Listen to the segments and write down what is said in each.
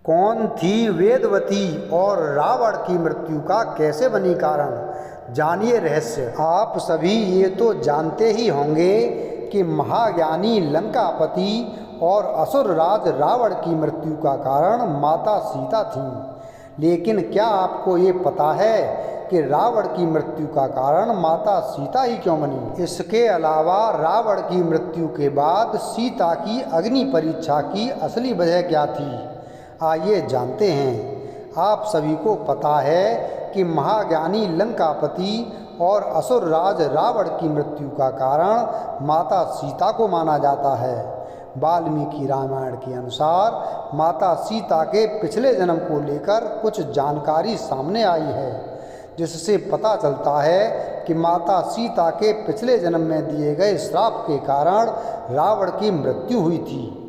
कौन थी वेदवती और रावण की मृत्यु का कैसे बनी कारण, जानिए रहस्य। आप सभी ये तो जानते ही होंगे कि महाज्ञानी लंकापति और असुर राज रावण की मृत्यु का कारण माता सीता थीं। लेकिन क्या आपको ये पता है कि रावण की मृत्यु का कारण माता सीता ही क्यों बनी? इसके अलावा रावण की मृत्यु के बाद सीता की अग्नि परीक्षा की असली वजह क्या थी, आइए जानते हैं। आप सभी को पता है कि महाज्ञानी लंकापति और असुर राज रावण की मृत्यु का कारण माता सीता को माना जाता है। वाल्मीकि रामायण के अनुसार माता सीता के पिछले जन्म को लेकर कुछ जानकारी सामने आई है, जिससे पता चलता है कि माता सीता के पिछले जन्म में दिए गए श्राप के कारण रावण की मृत्यु हुई थी।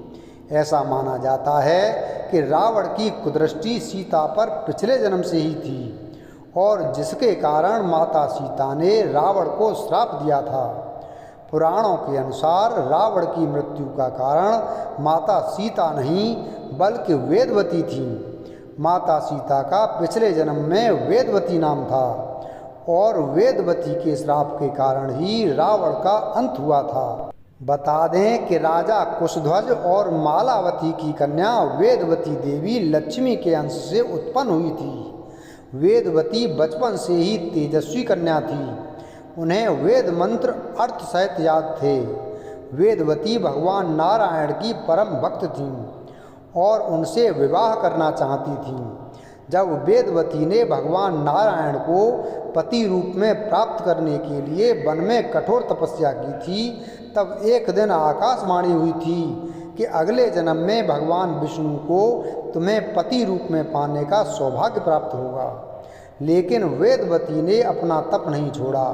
ऐसा माना जाता है कि रावण की कुदृष्टि सीता पर पिछले जन्म से ही थी और जिसके कारण माता सीता ने रावण को श्राप दिया था। पुराणों के अनुसार रावण की मृत्यु का कारण माता सीता नहीं बल्कि वेदवती थी। माता सीता का पिछले जन्म में वेदवती नाम था और वेदवती के श्राप के कारण ही रावण का अंत हुआ था। बता दें कि राजा कुशध्वज और मालावती की कन्या वेदवती देवी लक्ष्मी के अंश से उत्पन्न हुई थी। वेदवती बचपन से ही तेजस्वी कन्या थी। उन्हें वेद मंत्र अर्थ सहित याद थे। वेदवती भगवान नारायण की परम भक्त थीं और उनसे विवाह करना चाहती थीं। जब वेदवती ने भगवान नारायण को पति रूप में प्राप्त करने के लिए वन में कठोर तपस्या की थी, तब एक दिन आकाशवाणी हुई थी कि अगले जन्म में भगवान विष्णु को तुम्हें पति रूप में पाने का सौभाग्य प्राप्त होगा। लेकिन वेदवती ने अपना तप नहीं छोड़ा।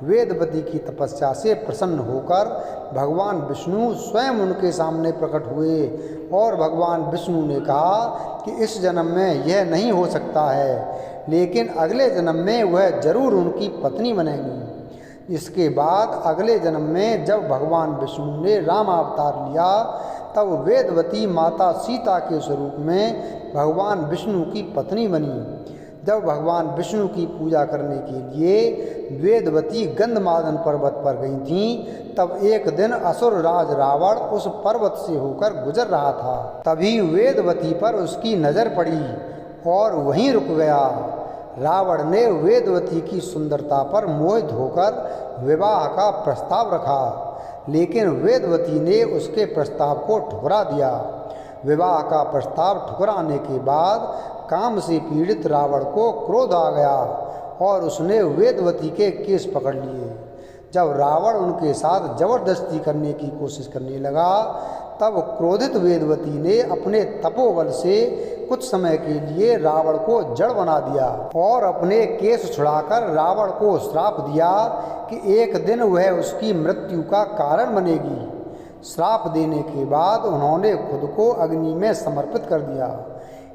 वेदवती की तपस्या से प्रसन्न होकर भगवान विष्णु स्वयं उनके सामने प्रकट हुए और भगवान विष्णु ने कहा कि इस जन्म में यह नहीं हो सकता है, लेकिन अगले जन्म में वह जरूर उनकी पत्नी बनेगी। इसके बाद अगले जन्म में जब भगवान विष्णु ने राम अवतार लिया, तब वेदवती माता सीता के स्वरूप में भगवान विष्णु की पत्नी बनी। जब भगवान विष्णु की पूजा करने के लिए वेदवती गंधमादन पर्वत पर गई थीं, तब एक दिन असुर राज रावण उस पर्वत से होकर गुजर रहा था। तभी वेदवती पर उसकी नज़र पड़ी और वहीं रुक गया। रावण ने वेदवती की सुंदरता पर मोहित होकर विवाह का प्रस्ताव रखा, लेकिन वेदवती ने उसके प्रस्ताव को ठुकरा दिया। विवाह का प्रस्ताव ठुकराने के बाद काम से पीड़ित रावण को क्रोध आ गया और उसने वेदवती के केस पकड़ लिए। जब रावण उनके साथ जबरदस्ती करने की कोशिश करने लगा, तब क्रोधित वेदवती ने अपने तपोबल से कुछ समय के लिए रावण को जड़ बना दिया और अपने केस छुड़ाकर रावण को श्राप दिया कि एक दिन वह उसकी मृत्यु का कारण बनेगी। श्राप देने के बाद उन्होंने खुद को अग्नि में समर्पित कर दिया।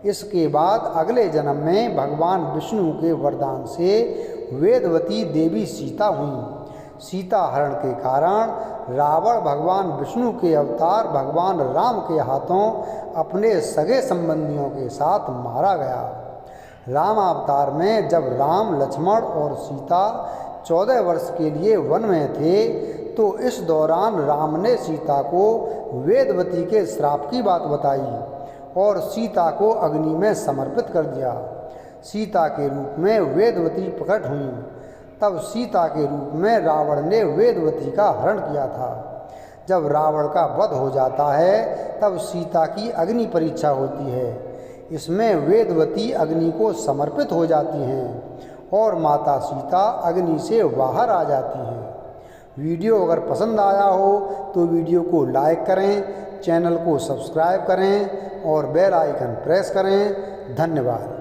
इसके बाद अगले जन्म में भगवान विष्णु के वरदान से वेदवती देवी सीता हुई। सीता हरण के कारण रावण भगवान विष्णु के अवतार भगवान राम के हाथों अपने सगे संबंधियों के साथ मारा गया। राम अवतार में जब राम, लक्ष्मण और सीता 14 वर्ष के लिए वन में थे, तो इस दौरान राम ने सीता को वेदवती के श्राप की बात बताई और सीता को अग्नि में समर्पित कर दिया। सीता के रूप में वेदवती प्रकट हुई। तब सीता के रूप में रावण ने वेदवती का हरण किया था। जब रावण का वध हो जाता है, तब सीता की अग्नि परीक्षा होती है। इसमें वेदवती अग्नि को समर्पित हो जाती हैं और माता सीता अग्नि से बाहर आ जाती हैं। वीडियो अगर पसंद आया हो तो वीडियो को लाइक करें, चैनल को सब्सक्राइब करें और बेल आइकन प्रेस करें। धन्यवाद।